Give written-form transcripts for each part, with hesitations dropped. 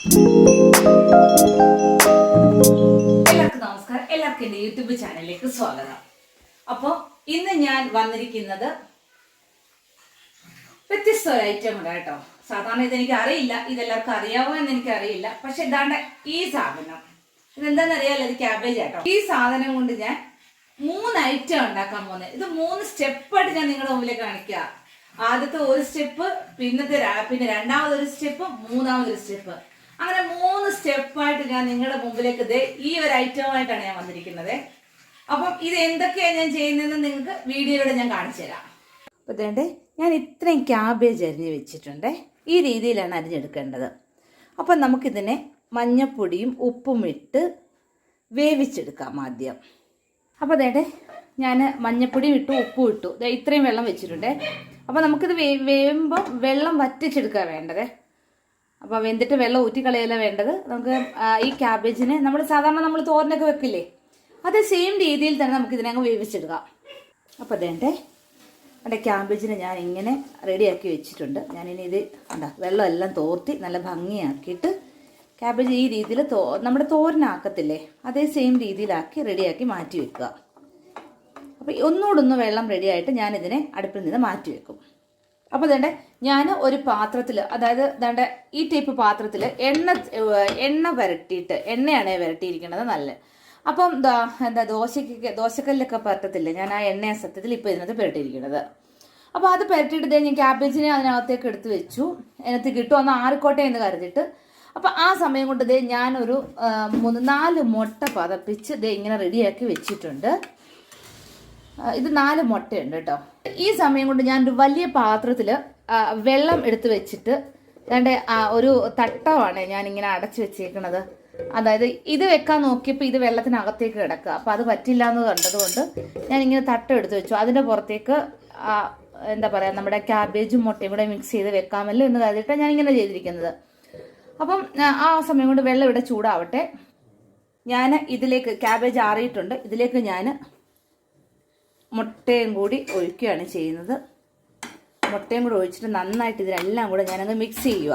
എല്ലാവർക്കും നമസ്കാരം. എല്ലാവർക്കും എൻ്റെ യൂട്യൂബ് ചാനലിലേക്ക് സ്വാഗതം. അപ്പോൾ ഇന്ന് ഞാൻ വന്നിരിക്കുന്നത് വ്യത്യസ്ത ഒരു ഐറ്റം ഉണ്ട് കേട്ടോ. സാധാരണ ഇതെനിക്ക് അറിയില്ല, ഇതെല്ലാവർക്കും അറിയാമോ എന്ന് എനിക്ക് അറിയില്ല. പക്ഷെ ഇതാണ്ട് ഈ സാധനം, ഇതെന്താണെന്ന് അറിയാമല്ലോ, ഇത് ക്യാബേജ് കേട്ടോ. ഈ സാധനം കൊണ്ട് ഞാൻ 3 ഐറ്റം ഉണ്ടാക്കാൻ പോകുന്നത്. ഇത് 3 സ്റ്റെപ്പായിട്ട് ഞാൻ നിങ്ങളുടെ മുമ്പിലേക്ക് കാണിക്കുക. ആദ്യത്തെ ഒരു സ്റ്റെപ്പ്, പിന്നെ രണ്ടാമതൊരു സ്റ്റെപ്പ്, മൂന്നാമതൊരു സ്റ്റെപ്പ്, അങ്ങനെ 3 സ്റ്റെപ്പായിട്ട് ഞാൻ നിങ്ങളുടെ മുമ്പിലേക്ക് ഈ ഒരു ഐറ്റമായിട്ടാണ് ഞാൻ വന്നിരിക്കുന്നത്. അപ്പം ഇത് എന്തൊക്കെയാണ് ഞാൻ ചെയ്യുന്നതെന്ന് നിങ്ങൾക്ക് വീഡിയോയിലൂടെ ഞാൻ കാണിച്ചു തരാം. അപ്പോൾ ഇതേണ്ടേ, ഞാൻ ഇത്രയും ക്യാബേജ് അരിഞ്ഞ് വെച്ചിട്ടുണ്ട്. ഈ രീതിയിലാണ് അരിഞ്ഞെടുക്കേണ്ടത്. അപ്പം നമുക്കിതിനെ മഞ്ഞപ്പൊടിയും ഉപ്പും ഇട്ട് വേവിച്ചെടുക്കാം ആദ്യം. അപ്പോൾ അതേണ്ടേ, ഞാൻ മഞ്ഞപ്പൊടിയും ഇട്ടു, ഉപ്പും ഇട്ടു, ഇത്രയും വെള്ളം വെച്ചിട്ടുണ്ട്. അപ്പോൾ നമുക്കിത് വേവുമ്പോൾ വെള്ളം വറ്റിച്ചെടുക്കുക വേണ്ടത്. അപ്പോൾ വെന്തിട്ട് വെള്ളം ഊറ്റിക്കളയല്ല വേണ്ടത്. നമുക്ക് ഈ ക്യാബേജിനെ നമ്മൾ തോരനൊക്കെ വെക്കില്ലേ, അതേ സെയിം രീതിയിൽ തന്നെ നമുക്ക് ഇതിനെ അങ്ങ് വേവിച്ചെടുക്കാം. അപ്പോൾ അതേണ്ടേ, എൻ്റെ ക്യാബേജിനെ ഞാൻ ഇങ്ങനെ റെഡിയാക്കി വെച്ചിട്ടുണ്ട്. ഞാനിനി ഇത് വെള്ളം എല്ലാം തോർത്തി നല്ല ഭംഗിയാക്കിയിട്ട് ക്യാബേജ് ഈ രീതിയിൽ നമ്മുടെ തോരനാക്കത്തില്ലേ, അതേ സെയിം രീതിയിലാക്കി റെഡിയാക്കി മാറ്റി വെക്കുക. അപ്പോൾ ഒന്നുകൂടൊന്ന് വെള്ളം റെഡിയായിട്ട് ഞാനിതിനെ അടുപ്പിൽ നിന്ന് മാറ്റി വെക്കും. അപ്പോൾ ഇതേണ്ട, ഞാൻ ഒരു പാത്രത്തിൽ, അതായത് ഇതാണ്ട് ഈ ടൈപ്പ് പാത്രത്തിൽ എണ്ണ വരട്ടിയിട്ട്, എണ്ണയാണ് വരട്ടിയിരിക്കുന്നത് നല്ലത്. അപ്പം ദോശക്കല്ലൊക്കെ പറ്റത്തില്ല, ഞാൻ ആ എണ്ണയാണ് സത്യത്തിൽ ഇപ്പോൾ ഇതിനകത്ത് പുരട്ടിയിരിക്കുന്നത്. അപ്പോൾ അത് പുരട്ടിയിട്ട് ഞാൻ ക്യാബേജിനെ അതിനകത്തേക്ക് എടുത്ത് വെച്ചു. അതിനകത്ത് കിട്ടുമെന്ന് ആറിക്കോട്ടെ എന്ന് കരുതിയിട്ട്. അപ്പോൾ ആ സമയം കൊണ്ട് ഞാനൊരു 4 മുട്ട പതപ്പിച്ച് ഇങ്ങനെ റെഡിയാക്കി വെച്ചിട്ടുണ്ട്. ഇത് 4 മുട്ടയുണ്ട് കേട്ടോ. ഈ സമയം കൊണ്ട് ഞാനൊരു വലിയ പാത്രത്തിൽ വെള്ളം എടുത്ത് വെച്ചിട്ട് ഒരു തട്ടമാണ് ഞാനിങ്ങനെ അടച്ചു വെച്ചേക്കണത്. അതായത് ഇത് വെക്കാൻ നോക്കിയപ്പോൾ ഇത് വെള്ളത്തിനകത്തേക്ക് കിടക്കുക. അപ്പോൾ അത് പറ്റില്ല എന്ന് കണ്ടതുകൊണ്ട് ഞാനിങ്ങനെ തട്ടം എടുത്ത് വെച്ചു. അതിൻ്റെ പുറത്തേക്ക് എന്താ പറയുക, നമ്മുടെ ക്യാബേജും മുട്ടയും കൂടെ മിക്സ് ചെയ്ത് വെക്കാമല്ലോ എന്ന് കരുതിയിട്ടാണ് ഞാനിങ്ങനെ ചെയ്തിരിക്കുന്നത്. അപ്പം ആ സമയം കൊണ്ട് വെള്ളം ഇവിടെ ചൂടാവട്ടെ. ഞാൻ ഇതിലേക്ക്, ക്യാബേജ് ആറിയിട്ടുണ്ട്, ഇതിലേക്ക് ഞാൻ മുട്ടയും കൂടി ഒഴിക്കുകയാണ് ചെയ്യുന്നത്. മുട്ടയും കൂടി ഒഴിച്ചിട്ട് നന്നായിട്ട് ഇതിനെല്ലാം കൂടെ ഞാനങ്ങ് മിക്സ് ചെയ്യുക.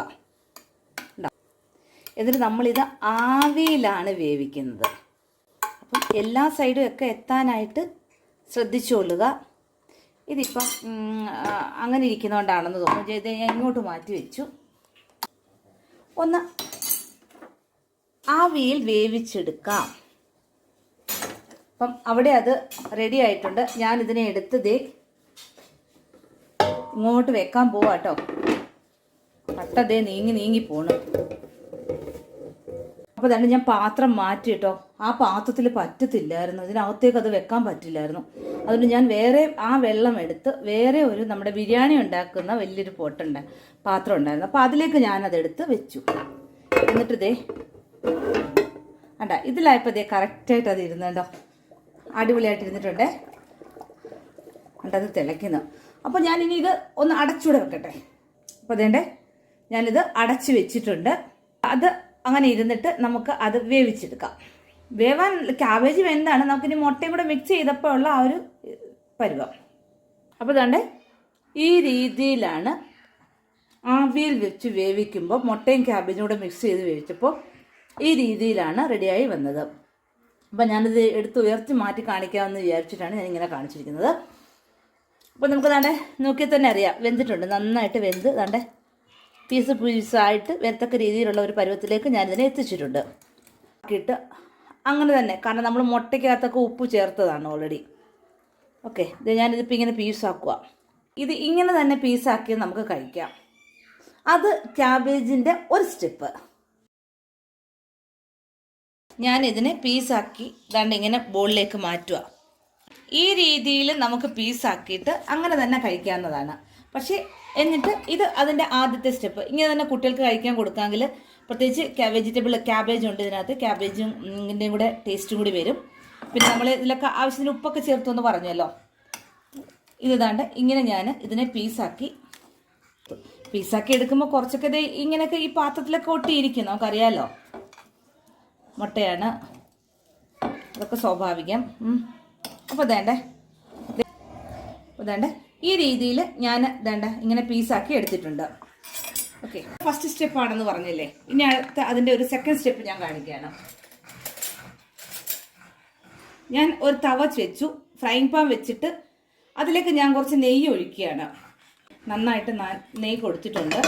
എന്നിട്ട് നമ്മളിത് ആവിയിലാണ് വേവിക്കുന്നത്. അപ്പം എല്ലാ സൈഡും ഒക്കെ എത്താനായിട്ട് ശ്രദ്ധിച്ചുകൊള്ളുക. ഇതിപ്പം അങ്ങനെ ഇരിക്കുന്നതുകൊണ്ടാണെന്ന് തോന്നുന്നു. ഇത് ഞാൻ ഇങ്ങോട്ട് മാറ്റി വെച്ചു. ഒന്ന് ആവിയിൽ വേവിച്ചെടുക്കാം. അപ്പം അവിടെ അത് റെഡി ആയിട്ടുണ്ട്. ഞാനിതിനെ എടുത്ത് ഇങ്ങോട്ട് വെക്കാൻ പോവാ കേട്ടോ. പട്ട നീങ്ങി പോണു. അപ്പോൾ തന്നെ ഞാൻ പാത്രം മാറ്റി കേട്ടോ. ആ പാത്രത്തിൽ പറ്റത്തില്ലായിരുന്നു, ഇതിനകത്തേക്ക് അത് വെക്കാൻ പറ്റില്ലായിരുന്നു. അതുകൊണ്ട് ഞാൻ ആ വെള്ളം എടുത്ത് വേറെ ഒരു നമ്മുടെ ബിരിയാണി ഉണ്ടാക്കുന്ന വലിയൊരു പാത്രം ഉണ്ടായിരുന്നു. അപ്പോൾ അതിലേക്ക് ഞാനതെടുത്ത് വെച്ചു. എന്നിട്ട് ഇതിലായപ്പോൾ കറക്റ്റായിട്ട് അത് ഇരുന്നുണ്ടോ, അടിപൊളിയായിട്ട് ഇരുന്നിട്ടുണ്ട്. അത് തിളയ്ക്കുന്നു. അപ്പോൾ ഞാനിനി ഇത് ഒന്ന് അടച്ചുകൂടെ വെക്കട്ടെ. അപ്പോൾ ഞാനിത് അടച്ച് വെച്ചിട്ടുണ്ട്. അത് അങ്ങനെ ഇരുന്നിട്ട് നമുക്ക് അത് വേവിച്ചെടുക്കാം. വേവാൻ ക്യാബേജ് വെന്താണ്, നമുക്കിനി മുട്ടയും കൂടെ മിക്സ് ചെയ്തപ്പോൾ ഉള്ള ആ ഒരു പരുവം. അപ്പോൾ ഈ രീതിയിലാണ് ആവിയിൽ വെച്ച് വേവിക്കുമ്പോൾ, മുട്ടയും ക്യാബേജും കൂടെ മിക്സ് ചെയ്ത് വേവിച്ചപ്പോൾ ഈ രീതിയിലാണ് റെഡിയായി വന്നത്. അപ്പം ഞാനിത് എടുത്ത് ഉയർത്തി മാറ്റി കാണിക്കാമെന്ന് വിചാരിച്ചിട്ടാണ് ഞാനിങ്ങനെ കാണിച്ചിരിക്കുന്നത്. അപ്പോൾ നമുക്ക് നോക്കിയാൽ തന്നെ അറിയാം, വെന്തിട്ടുണ്ട്, നന്നായിട്ട് വെന്ത് പീസായിട്ട് വരത്തക്ക രീതിയിലുള്ള ഒരു പരുവത്തിലേക്ക് ഞാനിതിനെ എത്തിച്ചിട്ടുണ്ട്. ആക്കിയിട്ട് അങ്ങനെ തന്നെ, കാരണം നമ്മൾ മുട്ടയ്ക്കകത്തൊക്കെ ഉപ്പ് ചേർത്തതാണ് ഓൾറെഡി. ഓക്കെ, ഇത് ഞാനിതിപ്പോൾ ഇങ്ങനെ പീസാക്കുക. ഇത് ഇങ്ങനെ തന്നെ പീസാക്കി നമുക്ക് കഴിക്കാം. അത് ക്യാബേജിൻ്റെ ഒരു സ്റ്റെപ്പ്. ഞാനിതിനെ പീസാക്കി ഇങ്ങനെ ബോളിലേക്ക് മാറ്റുക. ഈ രീതിയിൽ നമുക്ക് പീസാക്കിയിട്ട് അങ്ങനെ തന്നെ കഴിക്കാവുന്നതാണ്. പക്ഷേ എന്നിട്ട് ഇത് അതിൻ്റെ ആദ്യത്തെ സ്റ്റെപ്പ്. ഇങ്ങനെ തന്നെ കുട്ടികൾക്ക് കഴിക്കാൻ കൊടുക്കാമെങ്കിൽ, പ്രത്യേകിച്ച് ക്യാബേജ് ഉണ്ട് ഇതിനകത്ത്, ക്യാബേജിൻ്റെയും കൂടെ ടേസ്റ്റും കൂടി വരും. പിന്നെ നമ്മൾ ഇതിലൊക്കെ ആവശ്യത്തിന് ഉപ്പൊക്കെ ചേർത്തെന്ന് പറഞ്ഞല്ലോ. ഇങ്ങനെ ഞാൻ ഇതിനെ പീസാക്കി എടുക്കുമ്പോൾ കുറച്ചൊക്കെ ഇങ്ങനെയൊക്കെ ഈ പാത്രത്തിലൊക്കെ ഒട്ടിയിരിക്കും, നമുക്കറിയാമല്ലോ. മുട്ടയാണ്, അതൊക്കെ സ്വാഭാവികം. അപ്പോൾ ഈ രീതിയിൽ ഞാൻ ഇങ്ങനെ പീസാക്കി എടുത്തിട്ടുണ്ട്. ഓക്കെ, ഫസ്റ്റ് സ്റ്റെപ്പ് ആണെന്ന് പറഞ്ഞില്ലേ, ഇനി അടുത്ത അതിൻ്റെ ഒരു സെക്കൻഡ് സ്റ്റെപ്പ് ഞാൻ കാണിക്കുകയാണ്. ഞാൻ ഒരു തവ വെച്ചു, ഫ്രൈങ് പാൻ വെച്ചിട്ട് അതിലേക്ക് ഞാൻ കുറച്ച് നെയ്യ് ഒഴിക്കുകയാണ്. നന്നായിട്ട് നെയ്യ് കൊടുത്തിട്ടുണ്ട്.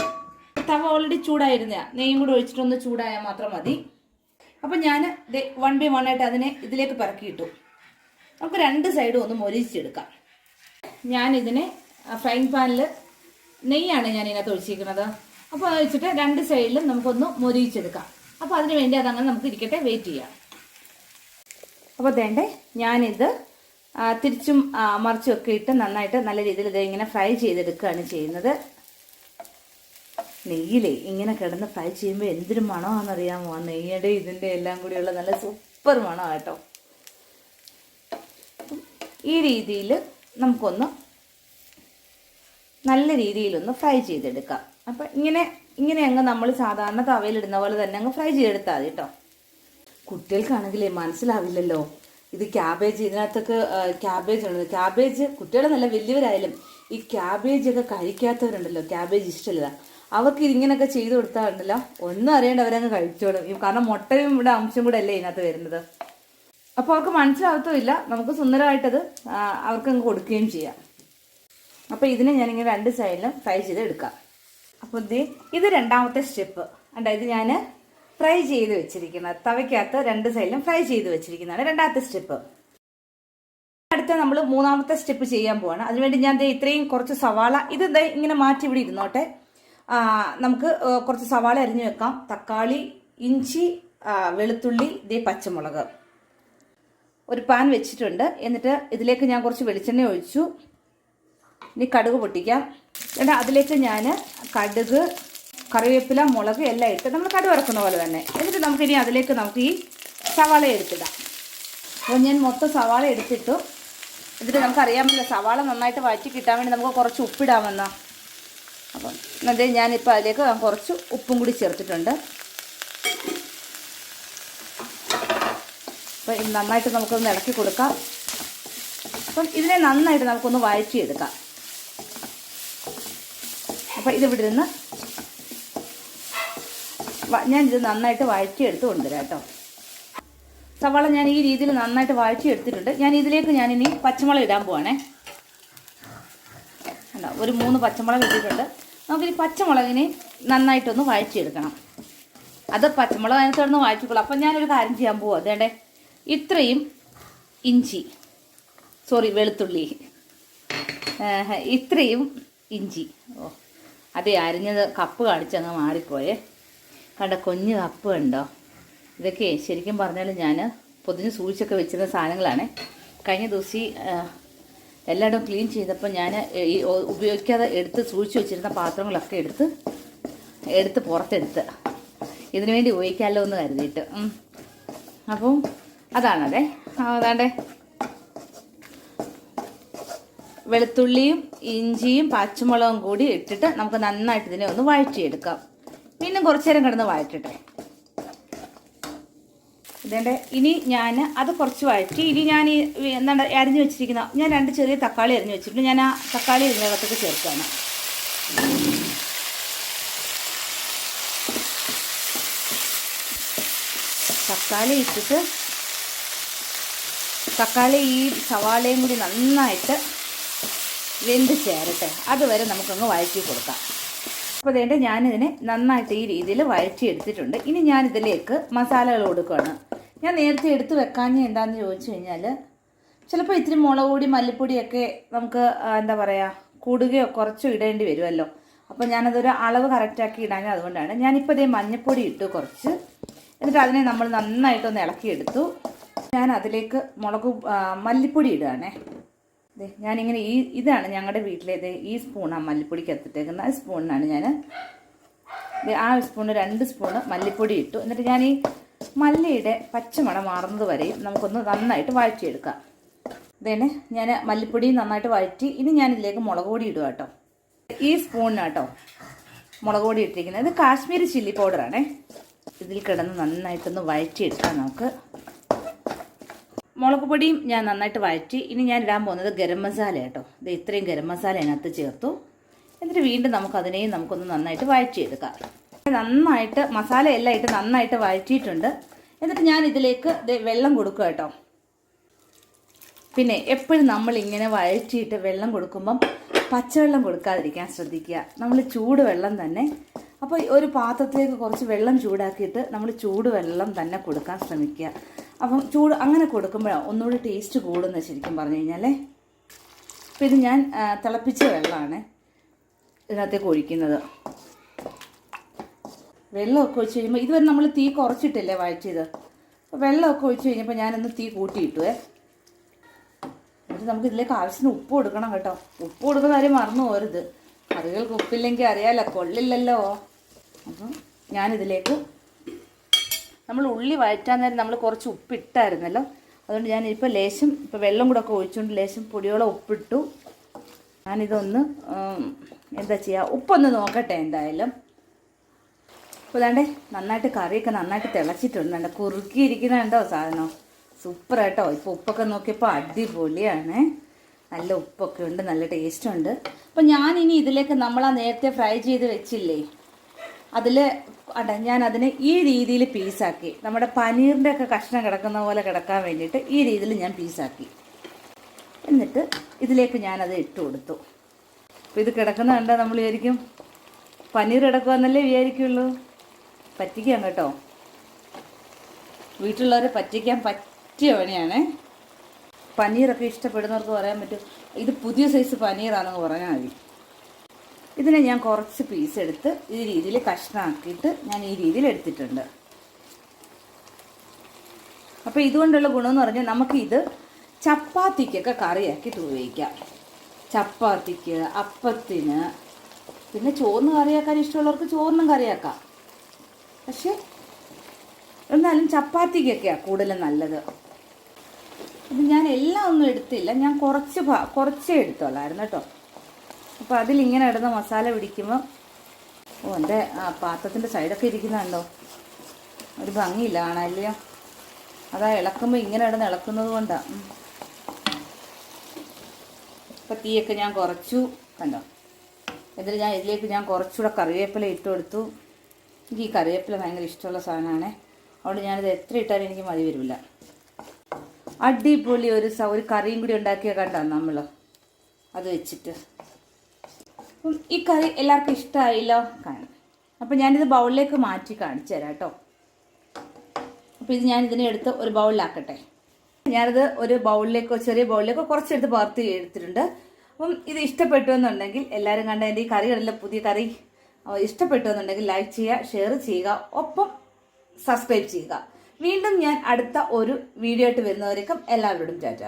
തവ ഓൾറെഡി ചൂടായിരുന്ന, നെയ്യും കൂടെ ഒഴിച്ചിട്ടൊന്ന് ചൂടായാൽ മാത്രം മതി. അപ്പം ഞാൻ 1 by 1 ആയിട്ട് അതിനെ ഇതിലേക്ക് പറക്കിയിട്ടു. നമുക്ക് 2 സൈഡും ഒന്ന് മൊരിച്ചെടുക്കാം. ഞാനിതിനെ ഫ്രൈങ് പാനിൽ നെയ്യാണ് ഞാൻ ഇതിനകത്ത് ഒഴിച്ചിരിക്കുന്നത്. അപ്പോൾ അത് വെച്ചിട്ട് 2 സൈഡിലും നമുക്കൊന്ന് മൊരിച്ചെടുക്കാം. അപ്പോൾ അതിന് വേണ്ടി അതങ്ങനെ നമുക്ക് ഇരിക്കട്ടെ, വെയിറ്റ് ചെയ്യാം. അപ്പോൾ വേണ്ടേ, ഞാനിത് തിരിച്ചും മറിച്ചും ഒക്കെ ഇട്ട് നന്നായിട്ട് നല്ല രീതിയിൽ ഇത് ഇങ്ങനെ ഫ്രൈ ചെയ്തെടുക്കുകയാണ് ചെയ്യുന്നത്. നെയ്യിലേ ഇങ്ങനെ കിടന്ന് ഫ്രൈ ചെയ്യുമ്പോൾ എന്തൊരു മണമാണെന്നറിയാമോ? ആ നെയ്യുടെ ഇതിൻ്റെ എല്ലാം കൂടിയുള്ള നല്ല സൂപ്പർ മണമാണ് കേട്ടോ. ഈ രീതിയിൽ നമുക്കൊന്ന് നല്ല രീതിയിലൊന്ന് ഫ്രൈ ചെയ്തെടുക്കാം. അപ്പം ഇങ്ങനെ അങ്ങ് നമ്മൾ സാധാരണ തവയിലിടുന്ന പോലെ തന്നെ അങ്ങ് ഫ്രൈ ചെയ്തെടുത്താൽ മതി കേട്ടോ. കുട്ടികൾക്കാണെങ്കിലേ മനസ്സിലാവില്ലല്ലോ ഇത് ക്യാബേജ്, ഇതിനകത്തൊക്കെ ക്യാബേജ് ഉണ്ട്. ക്യാബേജ് കുട്ടികൾ നല്ല വലിയവരായാലും ഈ ക്യാബേജ് ഒക്കെ കഴിക്കാത്തവരുണ്ടല്ലോ, ക്യാബേജ് ഇഷ്ടമില്ല, അവർക്ക് ഇതിങ്ങനെയൊക്കെ ചെയ്ത് കൊടുത്താലുണ്ടല്ലോ ഒന്നും അറിയേണ്ട അവരങ്ങ് കഴിച്ചോളും. കാരണം മുട്ടയും ഇവിടെ അംശം കൂടെ അല്ലേ ഇതിനകത്ത് വരുന്നത്. അപ്പോൾ അവർക്ക് മനസ്സിലാവത്തുമില്ല, നമുക്ക് സുന്ദരമായിട്ടത് അവർക്കങ്ങ് കൊടുക്കുകയും ചെയ്യാം. അപ്പോൾ ഇതിനെ ഞാനിങ്ങനെ 2 സൈഡിലും ഫ്രൈ ചെയ്ത് എടുക്കാം. അപ്പോൾ ഇത് രണ്ടാമത്തെ സ്റ്റെപ്പ്. ഇത് ഞാൻ ഫ്രൈ ചെയ്ത് വെച്ചിരിക്കുന്നത്, തവയ്ക്കകത്ത് 2 സൈഡിലും ഫ്രൈ ചെയ്ത് വെച്ചിരിക്കുന്നതാണ് രണ്ടാമത്തെ സ്റ്റെപ്പ്. അടുത്ത നമ്മൾ മൂന്നാമത്തെ സ്റ്റെപ്പ് ചെയ്യാൻ പോവാണ്. അതിനുവേണ്ടി ഞാൻ ഇത്രയും കുറച്ച് സവാള, ഇത് ഇങ്ങനെ മാറ്റി ഇവിടെ ഇരുന്നോട്ടെ. നമുക്ക് കുറച്ച് സവാള അരിഞ്ഞു വെക്കാം, തക്കാളി, ഇഞ്ചി, വെളുത്തുള്ളി, പച്ചമുളക്. ഒരു പാൻ വെച്ചിട്ടുണ്ട്. എന്നിട്ട് ഇതിലേക്ക് ഞാൻ കുറച്ച് വെളിച്ചെണ്ണ ഒഴിച്ചു. ഇനി കടുക് പൊട്ടിക്കാം. എന്നിട്ട് അതിലേക്ക് ഞാൻ കടുക്, കറിവേപ്പില, മുളക് എല്ലാം ഇട്ട് നമ്മൾ കടുക് വറക്കുന്ന പോലെ തന്നെ. എന്നിട്ട് നമുക്കിനി അതിലേക്ക് നമുക്ക് ഈ സവാള എടുത്തിടാം. അപ്പോൾ ഞാൻ മൊത്തം സവാള എടുത്തിട്ടു. എന്നിട്ട് നമുക്കറിയാമല്ലോ സവാള നന്നായിട്ട് വഴറ്റി കിട്ടാൻ വേണ്ടി നമുക്ക് കുറച്ച് ഉപ്പിടാമെന്നോ. അപ്പം ഞാനിപ്പോൾ അതിലേക്ക് കുറച്ച് ഉപ്പും കൂടി ചേർത്തിട്ടുണ്ട്. അപ്പോൾ ഇത് നന്നായിട്ട് നമുക്കൊന്ന് ഇളക്കി കൊടുക്കാം. അപ്പം ഇതിനെ നന്നായിട്ട് നമുക്കൊന്ന് വഴറ്റിയെടുക്കാം. അപ്പം ഇതിവിടെ നിന്ന് ഞാനിത് നന്നായിട്ട് വഴറ്റിയെടുത്ത് കൊണ്ടുവരാം കേട്ടോ. സവാള ഞാൻ ഈ രീതിയിൽ നന്നായിട്ട് വഴറ്റിയെടുത്തിട്ടുണ്ട്. ഞാൻ ഇതിലേക്ക് ഞാനിനി പച്ചമുളക് ഇടാൻ പോവാണേ. ഒരു 3 പച്ചമുളക് ഇട്ടിട്ടുണ്ട്. നമുക്കിനി പച്ചമുളകിനെ നന്നായിട്ടൊന്ന് വഴറ്റിയെടുക്കണം. അത് പച്ചമുളക് അതിനകത്തൊന്ന് വഴറ്റിക്കൊള്ളാം. അപ്പം ഞാനൊരു കാര്യം ചെയ്യാൻ പോവാം. അതേണ്ടേ ഇത്രയും വെളുത്തുള്ളി, ഇത്രയും ഇഞ്ചി. അതെ, അരിഞ്ഞത് കപ്പ് കാണിച്ചങ്ങ് മാറിപ്പോയേ. കണ്ട കുഞ്ഞ് കപ്പ് ഉണ്ടോ? ഇതൊക്കെ ശരിക്കും പറഞ്ഞാൽ ഞാൻ പൊതിഞ്ഞ് സൂക്ഷിച്ചൊക്കെ വെച്ചിരുന്ന സാധനങ്ങളാണ്. കഴിഞ്ഞ ദിവസം എല്ലായിടവും ക്ലീൻ ചെയ്തപ്പോൾ ഞാൻ ഈ ഉപയോഗിക്കാതെ എടുത്ത് സൂക്ഷിച്ച് വെച്ചിരുന്ന പാത്രങ്ങളൊക്കെ എടുത്ത് പുറത്തെടുത്ത് ഇതിനു വേണ്ടി ഉപയോഗിക്കാമല്ലോ എന്ന് കരുതിയിട്ട്. അപ്പം അതാണതേ. അതാണ്ടേ വെളുത്തുള്ളിയും ഇഞ്ചിയും പച്ചമുളകും കൂടി ഇട്ടിട്ട് നമുക്ക് നന്നായിട്ട് ഇതിനെ ഒന്ന് വഴറ്റിയെടുക്കാം. പിന്നെ കുറച്ചു നേരം കിടന്ന് വഴറ്റട്ടെ. ഇതേണ്ടേ ഇനി ഞാൻ അത് കുറച്ച് വഴറ്റി. ഇനി ഞാൻ അരിഞ്ഞു വെച്ചിരിക്കുന്ന ഞാൻ 2 ചെറിയ തക്കാളി അരിഞ്ഞു വെച്ചിട്ടുണ്ട്. ഞാൻ ആ തക്കാളി ഇതിനകത്തേക്ക് ചേർക്കുകയാണ്. തക്കാളി ഇട്ടിട്ട് തക്കാളി ഈ സവാളയും കൂടി നന്നായിട്ട് വെന്ത് ചേരട്ടെ. അതുവരെ നമുക്കങ്ങ് വഴറ്റി കൊടുക്കാം. അപ്പോൾ അതേണ്ട ഞാനിതിനെ നന്നായിട്ട് ഈ രീതിയിൽ വഴറ്റി എടുത്തിട്ടുണ്ട്. ഇനി ഞാനിതിലേക്ക് മസാലകൾ കൊടുക്കുകയാണ്. ഞാൻ നേരത്തെ എടുത്ത് വെക്കാഞ്ഞ എന്താണെന്ന് ചോദിച്ചു കഴിഞ്ഞാൽ ചിലപ്പോൾ ഇത്തിരി മുളക് പൊടി, മല്ലിപ്പൊടിയൊക്കെ നമുക്ക് കൂടുകയോ കുറച്ചോ ഇടേണ്ടി വരുമല്ലോ. അപ്പോൾ ഞാനതൊരു അളവ് കറക്റ്റാക്കി ഇടാൻ, അതുകൊണ്ടാണ് ഞാനിപ്പോൾ ഇതേ മഞ്ഞൾപ്പൊടി ഇട്ടു കുറച്ച്. എന്നിട്ട് അതിനെ നമ്മൾ നന്നായിട്ടൊന്ന് ഇളക്കിയെടുത്തു. ഞാൻ അതിലേക്ക് മല്ലിപ്പൊടി ഇടുകയാണേ. ഞാനിങ്ങനെ ഇതാണ് ഞങ്ങളുടെ വീട്ടിലേത് ഈ സ്പൂണാണ് മല്ലിപ്പൊടിക്ക് എത്തിട്ടേക്കുന്നത്. ആ സ്പൂണിനാണ് ഞാൻ ആ സ്പൂണ് 2 സ്പൂണ് മല്ലിപ്പൊടി ഇട്ടു. എന്നിട്ട് ഞാൻ ഈ മല്ലിയുടെ പച്ചമണം മാറുന്നത് വരെയും നമുക്കൊന്ന് നന്നായിട്ട് വഴറ്റിയെടുക്കാം. ഇതേനെ ഞാൻ മല്ലിപ്പൊടി നന്നായിട്ട് വഴറ്റി. ഇനി ഞാനിതിലേക്ക് മുളക് പൊടി ഇടുക കേട്ടോ. ഈ സ്പൂണിനാട്ടോ മുളക് പൊടി ഇട്ടിരിക്കുന്നത്. ഇത് കാശ്മീരി ചില്ലി പൗഡറാണേ. ഇതിൽ കിടന്ന് നന്നായിട്ടൊന്ന് വഴറ്റിയെടുക്കാം നമുക്ക്. മുളക് പൊടിയും ഞാൻ നന്നായിട്ട് വഴറ്റി. ഇനി ഞാൻ ഇടാൻ പോകുന്നത് ഗരം മസാല കേട്ടോ. ഇത് ഇത്രയും ഗരം മസാല അതിനകത്ത് ചേർത്തു. എന്നിട്ട് വീണ്ടും നമുക്കൊന്ന് നന്നായിട്ട് വഴറ്റിയെടുക്കാം. നന്നായിട്ട് മസാല എല്ലാം ഇട്ട് നന്നായിട്ട് വഴറ്റിയിട്ടുണ്ട്. എന്നിട്ട് ഞാൻ ഇതിലേക്ക് വെള്ളം കൊടുക്കുക കേട്ടോ. പിന്നെ എപ്പോഴും നമ്മളിങ്ങനെ വഴറ്റിയിട്ട് വെള്ളം കൊടുക്കുമ്പം പച്ചവെള്ളം കൊടുക്കാതിരിക്കാൻ ശ്രദ്ധിക്കുക. നമ്മൾ ചൂടുവെള്ളം തന്നെ, അപ്പോൾ ഒരു പാത്രത്തിലേക്ക് കുറച്ച് വെള്ളം ചൂടാക്കിയിട്ട് നമ്മൾ ചൂടുവെള്ളം തന്നെ കൊടുക്കാൻ ശ്രമിക്കുക. അപ്പം അങ്ങനെ കൊടുക്കുമ്പോഴാണ് ഒന്നുകൂടി ടേസ്റ്റ് കൂടുന്നത് ശരിക്കും പറഞ്ഞു കഴിഞ്ഞാലേ. അപ്പോൾ ഇത് ഞാൻ തിളപ്പിച്ച വെള്ളമാണ് ഇതിനകത്തേക്ക് ഒഴിക്കുന്നത്. വെള്ളമൊക്കെ ഒഴിച്ച് കഴിയുമ്പോൾ ഇതുവരെ നമ്മൾ തീ കുറച്ചിട്ടില്ലേ വഴറ്റിയത്. അപ്പോൾ വെള്ളമൊക്കെ ഒഴിച്ച് കഴിഞ്ഞപ്പോൾ ഞാനൊന്ന് തീ കൂട്ടിയിട്ടുവേ. എന്നിട്ട് നമുക്ക് ഇതിലേക്ക് ആവശ്യത്തിന് ഉപ്പ് കൊടുക്കണം കേട്ടോ. ഉപ്പ് കൊടുക്കുന്ന കാര്യം മറന്നു പോരുത്. കറികൾക്ക് ഉപ്പില്ലെങ്കിൽ അറിയാലോ, കൊള്ളില്ലല്ലോ. അപ്പം ഞാനിതിലേക്ക് നമ്മൾ ഉള്ളി വഴറ്റാൻ നേരം നമ്മൾ കുറച്ച് ഉപ്പിട്ടായിരുന്നല്ലോ. അതുകൊണ്ട് ഞാനിപ്പോൾ വെള്ളം കൂടെ ഒക്കെ ഒഴിച്ചുകൊണ്ട് ലേശം പൊടിയോളം ഉപ്പിട്ടു. ഞാനിതൊന്ന് എന്താ ചെയ്യുക, ഉപ്പൊന്ന് നോക്കട്ടെ എന്തായാലും. അപ്പോൾ ഇതാണ്ടേ നന്നായിട്ട് കറിയൊക്കെ നന്നായിട്ട് തിളച്ചിട്ടുണ്ട്. കുറുക്കിയിരിക്കുന്നുണ്ടോ സാധനം, സൂപ്പർ കേട്ടോ. ഇപ്പോൾ ഉപ്പൊക്കെ നോക്കിയപ്പോൾ അടിപൊളിയാണ്. നല്ല ഉപ്പൊക്കെ ഉണ്ട്, നല്ല ടേസ്റ്റ് ഉണ്ട്. അപ്പോൾ ഞാനിനി ഇതിലേക്ക് നമ്മൾ നേരത്തെ ഫ്രൈ ചെയ്ത് വെച്ചില്ലേ, ഞാനതിനെ ഈ രീതിയിൽ പീസാക്കി, നമ്മുടെ പനീറിൻ്റെ ഒക്കെ കഷ്ണം കിടക്കുന്ന പോലെ കിടക്കാൻ വേണ്ടിയിട്ട് ഈ രീതിയിൽ ഞാൻ പീസാക്കി. എന്നിട്ട് ഇതിലേക്ക് ഞാനത് ഇട്ട് കൊടുത്തു. അപ്പോൾ ഇത് കിടക്കുന്ന കണ്ടാൽ നമ്മൾ വിചാരിക്കും പനീർ കിടക്കുമെന്നല്ലേ വിചാരിക്കുള്ളൂ. പറ്റിക്കാം കേട്ടോ, വീട്ടിലുള്ളവരെ പറ്റിക്കാൻ പറ്റിയ പണിയാണ്. പനീറൊക്കെ ഇഷ്ടപ്പെടുന്നവർക്ക് പറയാൻ പറ്റും ഇത് പുതിയ സൈസ് പനീറാണെന്ന് പറഞ്ഞാൽ മതി. ഇതിനെ ഞാൻ കുറച്ച് പീസ് എടുത്ത് ഈ രീതിയിൽ കഷ്ണമാക്കിയിട്ട് ഞാൻ ഈ രീതിയിൽ എടുത്തിട്ടുണ്ട്. അപ്പോൾ ഇതുകൊണ്ടുള്ള ഗുണമെന്ന് പറഞ്ഞാൽ നമുക്കിത് ചപ്പാത്തിക്കൊക്കെ കറിയാക്കിയിട്ട് ഉപയോഗിക്കാം. ചപ്പാത്തിക്ക്, അപ്പത്തിന്, പിന്നെ ചോറിന് കറിയാക്കാൻ ഇഷ്ടമുള്ളവർക്ക് ചോറിനും കറിയാക്കാം. പക്ഷേ എന്നാലും ചപ്പാത്തിക്കൊക്കെയാണ് കൂടുതലും നല്ലത്. ഇത് ഞാൻ എല്ലാം ഒന്നും എടുത്തില്ല, ഞാൻ കുറച്ചേ എടുത്തോളായിരുന്നു കേട്ടോ. അപ്പോൾ അതിലിങ്ങനെ ഇടുന്ന മസാല പിടിക്കുമ്പോൾ എൻ്റെ പാത്രത്തിൻ്റെ സൈഡൊക്കെ ഇരിക്കുന്നുണ്ടോ, ഒരു ഭംഗിയില്ല കാണാനില്ലയോ. അതാ ഇളക്കുമ്പോൾ ഇങ്ങനെ ഇടുന്ന് ഇളക്കുന്നത് കൊണ്ടാണ്. അപ്പോൾ തീയൊക്കെ ഞാൻ കുറച്ചു കണ്ടോ. എന്നിട്ട് ഇതിലേക്ക് ഞാൻ കുറച്ചുകൂടെ കറിവേപ്പില ഇട്ട് കൊടുത്തു. എനിക്ക് ഈ കറിവേപ്പില ഭയങ്കര ഇഷ്ടമുള്ള സാധനമാണ്. അതുകൊണ്ട് ഞാനിത് എത്ര ഇട്ടാലും എനിക്ക് മതി വരില്ല. അടിപൊളി ഒരു കറിയും കൂടി ഉണ്ടാക്കിയ കണ്ടോ നമ്മൾ അത് വെച്ചിട്ട്. അപ്പം ഈ കറി എല്ലാവർക്കും ഇഷ്ടമായില്ലോ കാണും. അപ്പം ഞാനിത് ബൗളിലേക്ക് മാറ്റി കാണിച്ചു തരാം കേട്ടോ. അപ്പോൾ ഇത് ഞാനിതിനെ എടുത്ത് ഒരു ബൗളിലാക്കട്ടെ. ഞാനിത് ഒരു ബൗളിലേക്കോ ചെറിയ ബൗളിലേക്കോ കുറച്ചെടുത്ത് പകർത്തി എടുത്തിട്ടുണ്ട്. അപ്പം ഇത് ഇഷ്ടപ്പെട്ടു എന്നുണ്ടെങ്കിൽ എല്ലാവരും കണ്ട എൻ്റെ ഈ കറികളെല്ലാം പുതിയ കറി ഇഷ്ടപ്പെട്ടു എന്നുണ്ടെങ്കിൽ ലൈക്ക് ചെയ്യുക, ഷെയർ ചെയ്യുക, ഒപ്പം സബ്സ്ക്രൈബ് ചെയ്യുക. വീണ്ടും ഞാൻ അടുത്ത ഒരു വീഡിയോ ആയിട്ട് വരുന്നവരേക്കും എല്ലാവരോടും ടാറ്റ.